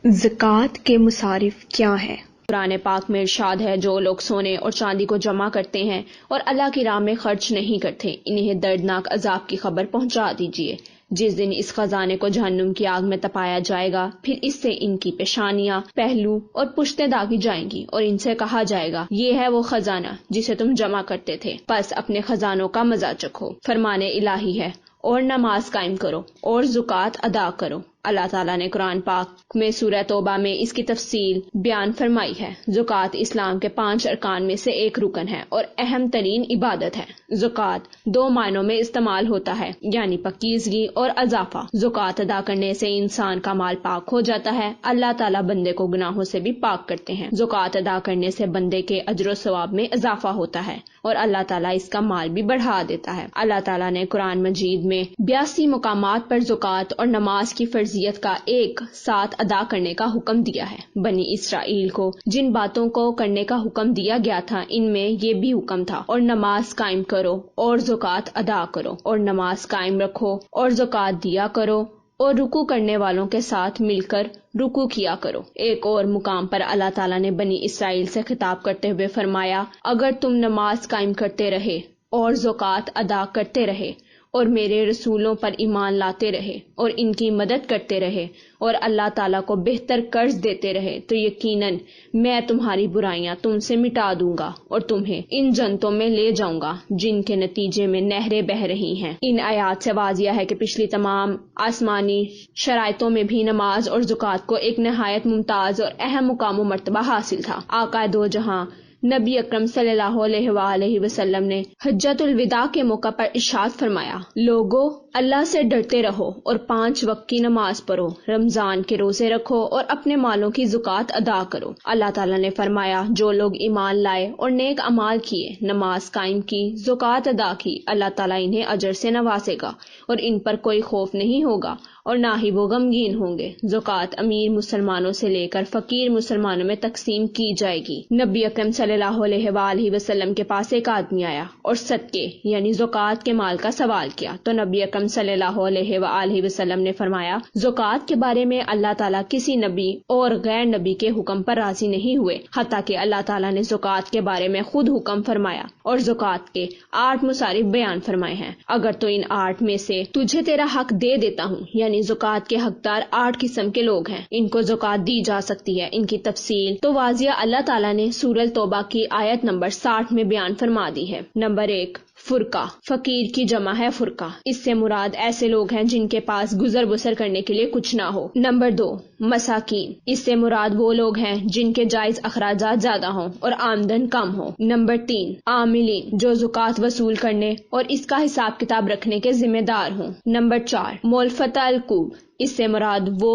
زکوٰۃ کے مصارف کیا ہیں؟ قرآن پاک میں ارشاد ہے، جو لوگ سونے اور چاندی کو جمع کرتے ہیں اور اللہ کی راہ میں خرچ نہیں کرتے، انہیں دردناک عذاب کی خبر پہنچا دیجیے۔ جس دن اس خزانے کو جہنم کی آگ میں تپایا جائے گا، پھر اس سے ان کی پیشانیاں، پہلو اور پشتیں داغی جائیں گی، اور ان سے کہا جائے گا، یہ ہے وہ خزانہ جسے تم جمع کرتے تھے، پس اپنے خزانوں کا مزہ چکھو۔ فرمان الہی ہے، اور نماز قائم کرو اور زکوٰۃ ادا کرو۔ اللہ تعالیٰ نے قرآن پاک میں سورہ توبہ میں اس کی تفصیل بیان فرمائی ہے۔ زکوٰۃ اسلام کے 5 ارکان میں سے ایک رکن ہے اور اہم ترین عبادت ہے۔ زکوٰۃ 2 معنوں میں استعمال ہوتا ہے، یعنی پاکیزگی اور اضافہ۔ زکوٰۃ ادا کرنے سے انسان کا مال پاک ہو جاتا ہے، اللہ تعالیٰ بندے کو گناہوں سے بھی پاک کرتے ہیں۔ زکوٰۃ ادا کرنے سے بندے کے اجر و ثواب میں اضافہ ہوتا ہے اور اللہ تعالیٰ اس کا مال بھی بڑھا دیتا ہے۔ اللہ تعالیٰ نے قرآن مجید میں 82 مقامات پر زکوٰۃ اور نماز کی فرضیت کا ایک ساتھ ادا کرنے کا حکم دیا ہے۔ بنی اسرائیل کو جن باتوں کو کرنے کا حکم دیا گیا تھا، ان میں یہ بھی حکم تھا، اور نماز قائم کرو اور زکوٰۃ ادا کرو، اور نماز قائم رکھو اور زکوٰۃ دیا کرو، اور رکوع کرنے والوں کے ساتھ مل کر رکوع کیا کرو۔ ایک اور مقام پر اللہ تعالیٰ نے بنی اسرائیل سے خطاب کرتے ہوئے فرمایا، اگر تم نماز قائم کرتے رہے اور زکوٰۃ ادا کرتے رہے اور میرے رسولوں پر ایمان لاتے رہے اور ان کی مدد کرتے رہے اور اللہ تعالیٰ کو بہتر قرض دیتے رہے، تو یقیناً میں تمہاری برائیاں تم سے مٹا دوں گا اور تمہیں ان جنتوں میں لے جاؤں گا جن کے نتیجے میں نہریں بہہ رہی ہیں۔ ان آیات سے واضح ہے کہ پچھلی تمام آسمانی شرائطوں میں بھی نماز اور زکوٰۃ کو ایک نہایت ممتاز اور اہم مقام و مرتبہ حاصل تھا۔ آقا دو جہاں نبی اکرم صلی اللہ علیہ وآلہ وسلم نے حجۃ الوداع کے موقع پر ارشاد فرمایا، لوگو اللہ سے ڈرتے رہو اور 5 وقت کی نماز پڑھو، رمضان کے روزے رکھو اور اپنے مالوں کی زکوٰۃ ادا کرو۔ اللہ تعالیٰ نے فرمایا، جو لوگ ایمان لائے اور نیک اعمال کیے، نماز قائم کی، زکوٰۃ ادا کی، اللہ تعالیٰ انہیں اجر سے نوازے گا اور ان پر کوئی خوف نہیں ہوگا اور نہ ہی وہ غمگین ہوں گے۔ زکوٰۃ امیر مسلمانوں سے لے کر فقیر مسلمانوں میں تقسیم کی جائے گی۔ نبی اکرم صلی اللہ علیہ وآلہ وسلم کے پاس ایک آدمی آیا اور صدقے یعنی زکوٰۃ کے مال کا سوال کیا، تو نبی اکرم صلی اللہ علیہ وآلہ وسلم نے فرمایا، زکوٰۃ کے بارے میں اللہ تعالیٰ کسی نبی اور غیر نبی کے حکم پر راضی نہیں ہوئے، حتیٰ کہ اللہ تعالیٰ نے زکوٰۃ کے بارے میں خود حکم فرمایا اور زکوٰۃ کے 8 مصارف بیان فرمائے ہیں۔ اگر تو ان 8 میں سے تجھے تیرا حق دے دیتا ہوں، یعنی زکوٰۃ کے حقدار 8 قسم کے لوگ ہیں، ان کو زکوٰۃ دی جا سکتی ہے۔ ان کی تفصیل تو واضح اللہ تعالیٰ نے سورہ توبہ کی آیت نمبر 60 میں بیان فرما دی ہے۔ نمبر 1، فرقہ، فقیر کی جمع ہے فرقہ، اس سے مراد ایسے لوگ ہیں جن کے پاس گزر بسر کرنے کے لیے کچھ نہ ہو۔ نمبر 2، مساکین، اس سے مراد وہ لوگ ہیں جن کے جائز اخراجات زیادہ ہوں اور آمدن کم ہو۔ نمبر 3، عاملین، جو زکوٰۃ وصول کرنے اور اس کا حساب کتاب رکھنے کے ذمہ دار ہوں۔ نمبر 4، مولفتہ القلوب، اس سے مراد وہ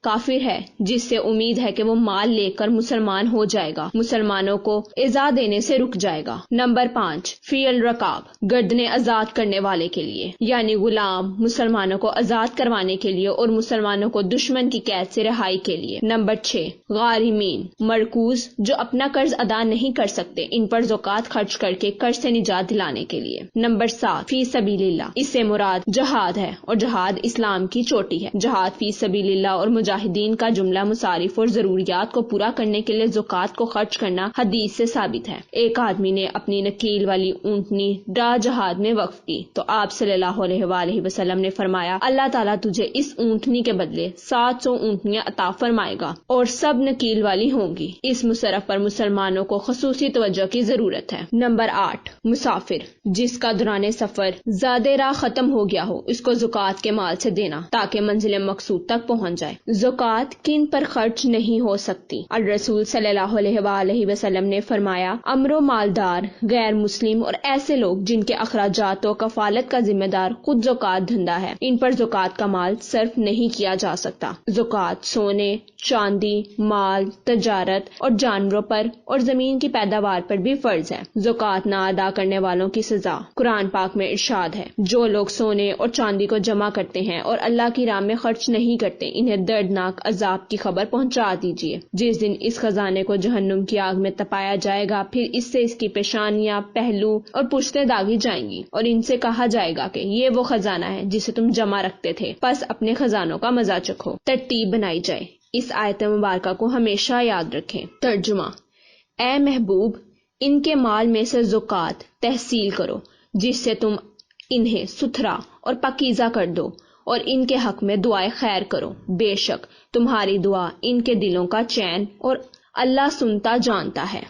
کافر ہے جس سے امید ہے کہ وہ مال لے کر مسلمان ہو جائے گا، مسلمانوں کو ایذا دینے سے رک جائے گا۔ نمبر 5، فی الرقاب، گردنیں آزاد کرنے والے کے لیے، یعنی غلام مسلمانوں کو آزاد کروانے کے لیے اور مسلمانوں کو دشمن کی قید سے رہائی کے لیے۔ نمبر 6، غارمین، مرکوز، جو اپنا قرض ادا نہیں کر سکتے، ان پر زکوٰۃ خرچ کر کے قرض سے نجات دلانے کے لیے۔ نمبر 7، فی سبیل اللہ، اس سے مراد جہاد ہے اور جہاد اسلام کی چوٹی ہے۔ جہاد فی سبیل اللہ اور مجاہدین کا جملہ مصارف اور ضروریات کو پورا کرنے کے لیے زکوٰۃ کو خرچ کرنا حدیث سے ثابت ہے۔ ایک آدمی نے اپنی نکیل والی اونٹنی راہ جہاد میں وقف کی، تو آپ صلی اللہ علیہ وآلہ وسلم نے فرمایا، اللہ تعالیٰ تجھے اس اونٹنی کے بدلے 700 اونٹنیاں عطا فرمائے گا اور سب نکیل والی ہوں گی۔ اس مصرف پر مسلمانوں کو خصوصی توجہ کی ضرورت ہے۔ نمبر 8، مسافر، جس کا دوران سفر زیادہ راہ ختم ہو گیا ہو، اس کو زکوٰۃ کے مال سے دینا تاکہ منزل مقصود تک پہنچ جائے۔ زکوٰۃ کن پر خرچ نہیں ہو سکتی؟ الرسول صلی اللہ علیہ وآلہ وسلم نے فرمایا، امر و مالدار، غیر مسلم اور ایسے لوگ جن کے اخراجات و کفالت کا ذمہ دار خود زکوٰۃ دہندہ ہے، ان پر زکوٰۃ کا مال صرف نہیں کیا جا سکتا۔ زکوٰۃ سونے، چاندی، مال، تجارت اور جانوروں پر اور زمین کی پیداوار پر بھی فرض ہے۔ زکوٰۃ نہ ادا کرنے والوں کی سزا، قرآن پاک میں ارشاد ہے، جو لوگ سونے اور چاندی کو جمع کرتے ہیں اور اللہ کی راہ میں خرچ نہیں کرتے، انہیں دردناک عذاب کی خبر پہنچا دیجیے۔ جس دن اس خزانے کو جہنم کی آگ میں تپایا جائے گا، پھر اس سے اس کی پیشانیاں، پہلو اور پشتیں داغی جائیں گی، اور ان سے کہا جائے گا کہ یہ وہ خزانہ ہے جسے تم جمع رکھتے تھے، پس اپنے خزانوں کا مزہ چکھو۔ ترتیب بنائی جائے۔ اس آیت مبارکہ کو ہمیشہ یاد رکھیں۔ ترجمہ: اے محبوب، ان کے مال میں سے زکوٰۃ تحصیل کرو جس سے تم انہیں ستھرا اور پاکیزہ کر دو، اور ان کے حق میں دعائے خیر کرو، بے شک تمہاری دعا ان کے دلوں کا چین اور اللہ سنتا جانتا ہے۔